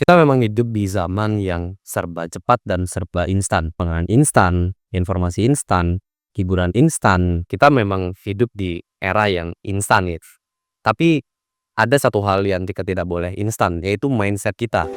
Kita memang hidup di zaman yang serba cepat dan serba instan. Penganan instan, informasi instan, hiburan instan. Kita memang hidup di era yang instan gitu. Tapi ada satu hal yang kita tidak boleh instan, yaitu mindset kita.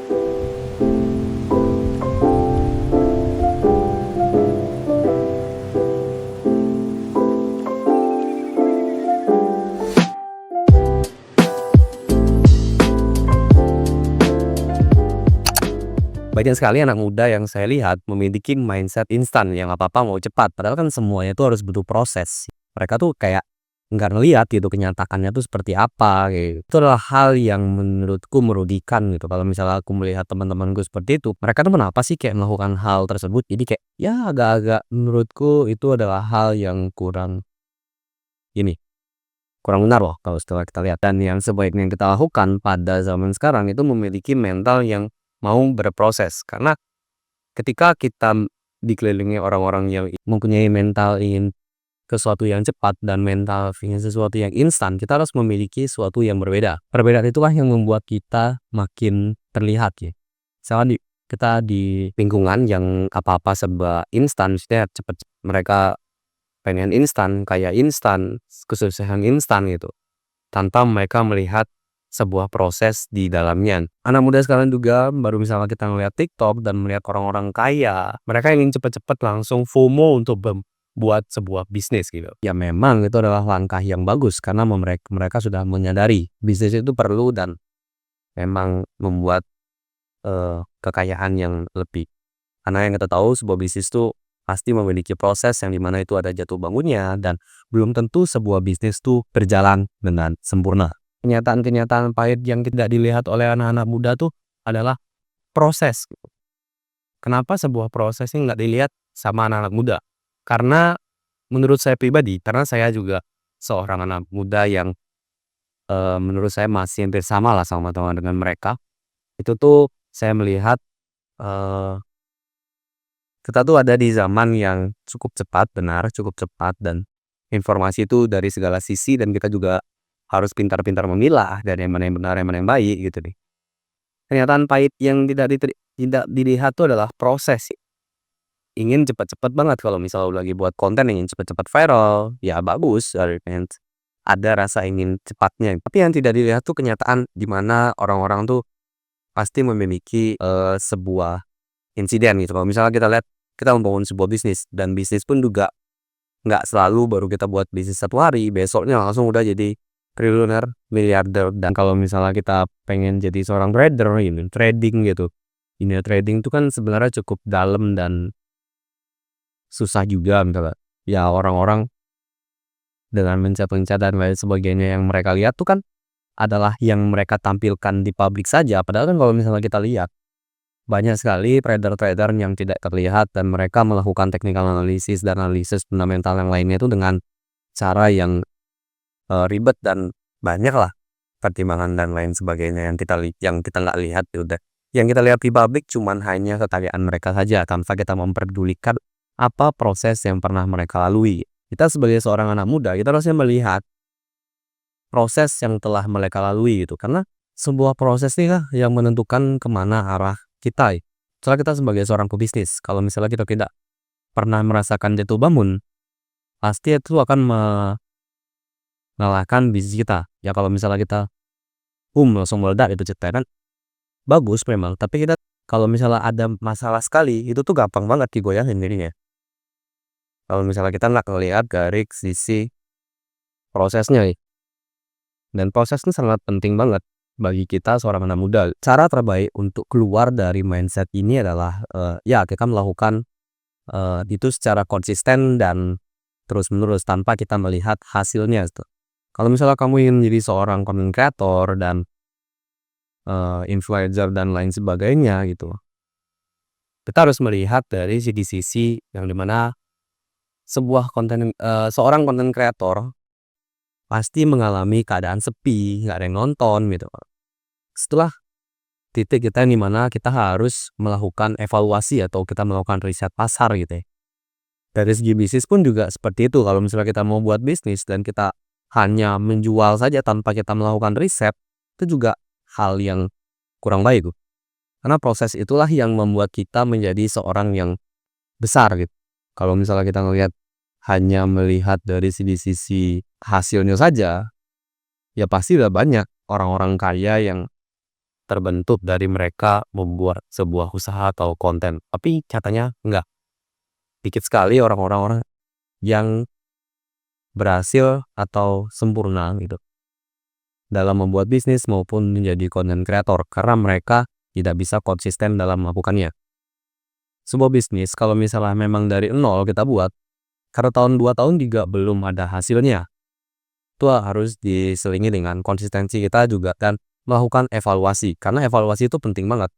Banyak sekali anak muda yang saya lihat memiliki mindset instan yang apa-apa mau cepat. Padahal kan semuanya itu harus butuh proses. Mereka tuh kayak nggak ngeliat gitu kenyataannya tuh seperti apa gitu. Itu adalah hal yang menurutku merugikan gitu. Kalau misalnya aku melihat teman-temanku seperti itu, mereka tuh kenapa sih kayak melakukan hal tersebut? Jadi kayak ya agak-agak menurutku itu adalah hal yang ini kurang benar loh kalau setelah kita lihat. Dan yang sebaiknya kita lakukan pada zaman sekarang itu memiliki mental yang mau berproses. Karena ketika kita dikelilingi orang-orang yang mempunyai mental ingin sesuatu yang cepat dan mental ingin sesuatu yang instan, kita harus memiliki sesuatu yang berbeda. Perbedaan itulah yang membuat kita makin terlihat ya. Misalnya kita di lingkungan yang apa-apa serba instan, maksudnya cepat, mereka pengen instan, kayak instan, kesuksesan instan gitu, tanpa mereka melihat sebuah proses di dalamnya. Anak muda sekarang juga baru misalnya kita ngeliat TikTok dan melihat orang-orang kaya, mereka ingin cepet-cepet langsung FOMO untuk buat sebuah bisnis gitu. Ya memang itu adalah langkah yang bagus karena mereka sudah menyadari bisnis itu perlu dan memang membuat kekayaan yang lebih. Karena yang kita tahu sebuah bisnis itu pasti memiliki proses yang dimana itu ada jatuh bangunnya dan belum tentu sebuah bisnis tuh berjalan dengan sempurna. Kenyataan-kenyataan pahit yang tidak dilihat oleh anak-anak muda tuh adalah proses. Kenapa sebuah proses ini nggak dilihat sama anak-anak muda? Karena menurut saya pribadi, karena saya juga seorang anak muda yang menurut saya masih hampir sama lah sama teman dengan mereka. Itu tuh saya melihat eh, kita tuh ada di zaman yang cukup cepat, benar, cukup cepat dan informasi itu dari segala sisi dan kita juga harus pintar-pintar memilah dari yang mana yang benar, yang mana yang baik gitu nih. Kenyataan pahit yang tidak dilihat tuh adalah proses. Ingin cepat-cepat banget kalau misalnya lagi buat konten ingin cepat-cepat viral, ya bagus, ada rasa ingin cepatnya. Tapi yang tidak dilihat tuh kenyataan di mana orang-orang tuh pasti memiliki sebuah insiden gitu. Kalau misalnya kita lihat kita membangun sebuah bisnis dan bisnis pun juga nggak selalu baru kita buat bisnis satu hari, besoknya langsung udah jadi triliuner, miliarder. Dan kalau misalnya kita pengen jadi seorang trader, ini trading gitu. Ini trading itu kan sebenarnya cukup dalam dan susah juga misalnya. Ya orang-orang dengan mencet-mencet dan lain sebagainya yang mereka lihat tuh kan adalah yang mereka tampilkan di publik saja. Padahal kan kalau misalnya kita lihat banyak sekali trader-trader yang tidak terlihat dan mereka melakukan technical analysis dan analisis fundamental yang lainnya itu dengan cara yang ribet dan banyak lah pertimbangan dan lain sebagainya yang kita nggak lihat udah. Yang kita lihat di publik cuman hanya kekayaan mereka saja tanpa kita memperdulikan apa proses yang pernah mereka lalui. Kita sebagai seorang anak muda kita harusnya melihat proses yang telah mereka lalui gitu, karena sebuah proses ini lah yang menentukan kemana arah kita. Soalnya kita sebagai seorang pebisnis, kalau misalnya kita tidak pernah merasakan jatuh bangun, pasti itu akan mengalahkan bisnis kita. Ya kalau misalnya kita langsung meledak itu ceteran, bagus memang. Tapi kita kalau misalnya ada masalah sekali, itu tuh gampang banget digoyangin jadinya. Kalau misalnya kita nggak ngelihat dari sisi prosesnya. Dan proses ini sangat penting banget bagi kita seorang anak muda. Cara terbaik untuk keluar dari mindset ini adalah ya kita melakukan itu secara konsisten dan terus-menerus tanpa kita melihat hasilnya gitu. Kalau misalnya kamu ingin menjadi seorang content creator dan influencer dan lain sebagainya gitu, kita harus melihat dari sisi-sisi yang dimana seorang content creator pasti mengalami keadaan sepi, nggak ada yang nonton gitu. Setelah titik kita di mana kita harus melakukan evaluasi atau kita melakukan riset pasar gitu ya. Dari segi bisnis pun juga seperti itu. Kalau misalnya kita mau buat bisnis dan kita hanya menjual saja tanpa kita melakukan riset, itu juga hal yang kurang baik. Karena proses itulah yang membuat kita menjadi seorang yang besar gitu. Kalau misalnya kita ngelihat hanya melihat dari sisi hasilnya saja, ya pasti udah banyak orang-orang kaya yang terbentuk dari mereka membuat sebuah usaha atau konten. Tapi nyatanya enggak. Dikit sekali orang-orang yang berhasil atau sempurna gitu dalam membuat bisnis maupun menjadi content creator karena mereka tidak bisa konsisten dalam melakukannya. Sebuah bisnis kalau misalnya memang dari nol kita buat, karena tahun 2 tahun juga belum ada hasilnya, itu harus diselingi dengan konsistensi kita juga dan melakukan evaluasi. Karena evaluasi itu penting banget.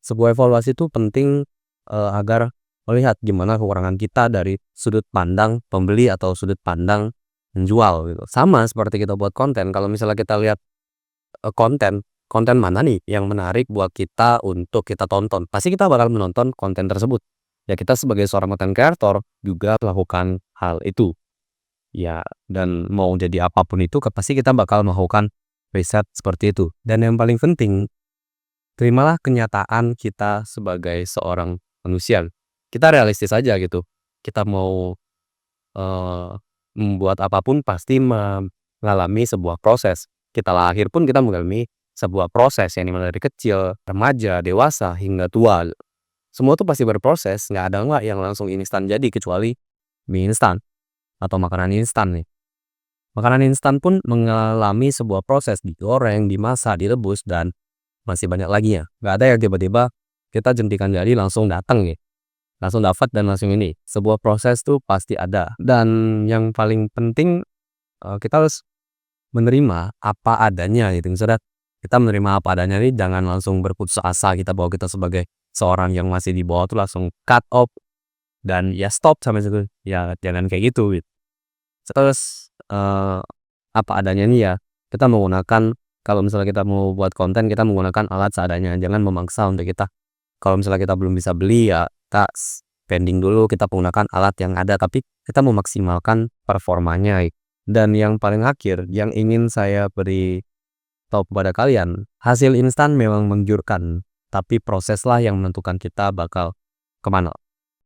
Sebuah evaluasi itu penting agar melihat gimana kekurangan kita dari sudut pandang pembeli atau sudut pandang menjual gitu. Sama seperti kita buat konten, kalau misalnya kita lihat konten mana nih yang menarik buat kita untuk kita tonton, pasti kita bakal menonton konten tersebut. Ya kita sebagai seorang content creator juga melakukan hal itu. Ya, dan mau jadi apapun itu pasti kita bakal melakukan riset seperti itu. Dan yang paling penting, terimalah kenyataan kita sebagai seorang manusia. Kita realistis aja gitu. Kita mau membuat apapun pasti mengalami sebuah proses. Kita lahir pun kita mengalami sebuah proses yang dimulai dari kecil, remaja, dewasa, hingga tua. Semua tuh pasti berproses, nggak ada nggak yang langsung instan jadi kecuali mie instan atau makanan instan nih. Makanan instan pun mengalami sebuah proses, digoreng, dimasak, direbus, dan masih banyak lagi ya. Nggak ada yang tiba-tiba kita jentikan jari langsung datang nih. Langsung dapat dan langsung ini. Sebuah proses tuh pasti ada. Dan yang paling penting kita harus menerima apa adanya gitu. Misalnya kita menerima apa adanya nih, jangan langsung berputus asa kita bahwa kita sebagai seorang yang masih di bawah tuh langsung cut off dan ya stop sampai situ. Ya jangan kayak gitu gitu. Terus apa adanya nih ya kita menggunakan, kalau misalnya kita mau buat konten kita menggunakan alat seadanya, jangan memaksa untuk kita. Kalau misalnya kita belum bisa beli ya kita spending dulu, kita menggunakan alat yang ada tapi kita memaksimalkan performanya. Dan yang paling akhir yang ingin saya beri tahu kepada kalian, hasil instan memang menggiurkan, tapi proseslah yang menentukan kita bakal kemana.